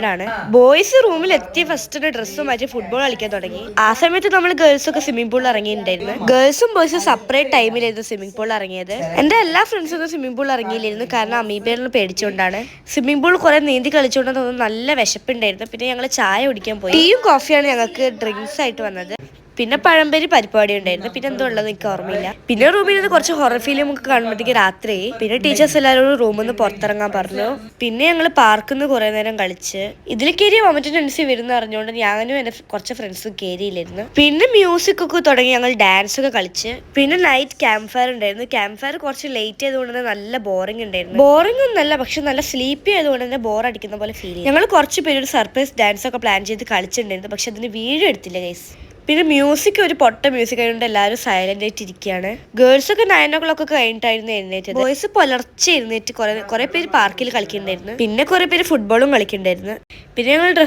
ാണ് ബോയ്സ് റൂമിൽ എത്തി ഫസ്റ്റ് ഡ്രസ്സ് മാറ്റി ഫുട്ബോൾ കളിക്കാൻ തുടങ്ങി. ആ സമയത്ത് നമ്മൾ ഗേൾസ് ഒക്കെ സ്വിമ്മിംഗ് പൂളിൽ ഇറങ്ങിയിട്ടുണ്ടായിരുന്നു. ഗേൾസും ബോയ്സും സെപ്പറേറ്റ് ടൈമിലായിരുന്നു സ്വിമ്മിംഗ് പൂളിൽ ഇറങ്ങിയത്. എന്റെ എല്ലാ ഫ്രണ്ട്സും സ്വിമ്മിംഗ് പൂളിൽ ഇറങ്ങിയില്ലായിരുന്നു, കാരണം അമീബയിൽ പേടിച്ചുകൊണ്ടാണ്. സ്വിമ്മിംഗ് പൂൾ കുറെ നീന്തി കളിച്ചുകൊണ്ടെന്ന് തോന്നുന്നു. നല്ല വിശപ്പുണ്ടായിരുന്നു. പിന്നെ ഞങ്ങൾ ചായ കുടിക്കാൻ പോയി. ടീയും കോഫിയാണ് ഞങ്ങൾക്ക് ഡ്രിങ്ക്സ് ആയിട്ട് വന്നത്. പിന്നെ പഴംപൊരി പരിപാടി ഉണ്ടായിരുന്നു. പിന്നെ എന്തോ ഉള്ളത് എനിക്ക് ഓർമ്മയില്ല. പിന്നെ റൂമിൽ നിന്ന് കുറച്ച് ഹൊറർ ഫിലിം ഒക്കെ കാണുമ്പോഴത്തേക്ക് രാത്രി. പിന്നെ ടീച്ചേഴ്സ് എല്ലാവരും റൂമിൽ നിന്ന് പുറത്തിറങ്ങാൻ പറഞ്ഞു. പിന്നെ ഞങ്ങൾ പാർക്കിൽ നിന്ന് കുറെ നേരം കളിച്ച്. ഇതിൽ കയറി വോമിറ്റ് ടെൻഡൻസി വരുന്ന അറിഞ്ഞുകൊണ്ട് ഞാനും എന്റെ കുറച്ച് ഫ്രണ്ട്സും കയറിയില്ലായിരുന്നു. പിന്നെ മ്യൂസിക് ഒക്കെ തുടങ്ങി ഞങ്ങൾ ഡാൻസ് ഒക്കെ കളിച്ച്. പിന്നെ നൈറ്റ് ക്യാമ്പ് ഫയർ ഉണ്ടായിരുന്നു. ക്യാമ്പ് ഫയർ കുറച്ച് ലേറ്റ് ആയതുകൊണ്ട് തന്നെ നല്ല ബോറിംഗ് ഉണ്ടായിരുന്നു. ബോറിംഗ് ഒന്നല്ല, പക്ഷെ നല്ല സ്ലീപ്പി ആയതുകൊണ്ട് തന്നെ ബോർ അടിക്കുന്ന പോലെ ഫീൽ ചെയ്യും. ഞങ്ങൾ കുറച്ച് പേര് ഒരു സർപ്രൈസ് ഡാൻസ് ഒക്കെ പ്ലാൻ ചെയ്ത് കളിച്ചിട്ടുണ്ടായിരുന്നു, പക്ഷെ അതിന് വീഡിയോ എടുത്തില്ല ഗൈസ്. പിന്നെ മ്യൂസിക് ഒരു പൊട്ട മ്യൂസിക് ആയതുകൊണ്ട് എല്ലാവരും സൈലന്റ് ആയിട്ട് ഇരിക്കുകയാണ്. ഗേൾസ് ഒക്കെ 9 o'clock കഴിഞ്ഞിട്ടായിരുന്നു എഴുന്നേറ്റത്. ബോയ്സ് പുലർച്ചെ എഴുന്നേറ്റ് കുറെ പേര് പാർക്കിൽ കളിക്കുന്നുണ്ടായിരുന്നു. പിന്നെ കുറെ പേര് ഫുട്ബോളും കളിക്കുന്നുണ്ടായിരുന്നു. പിന്നെ ഞങ്ങൾ ഡ്രസ്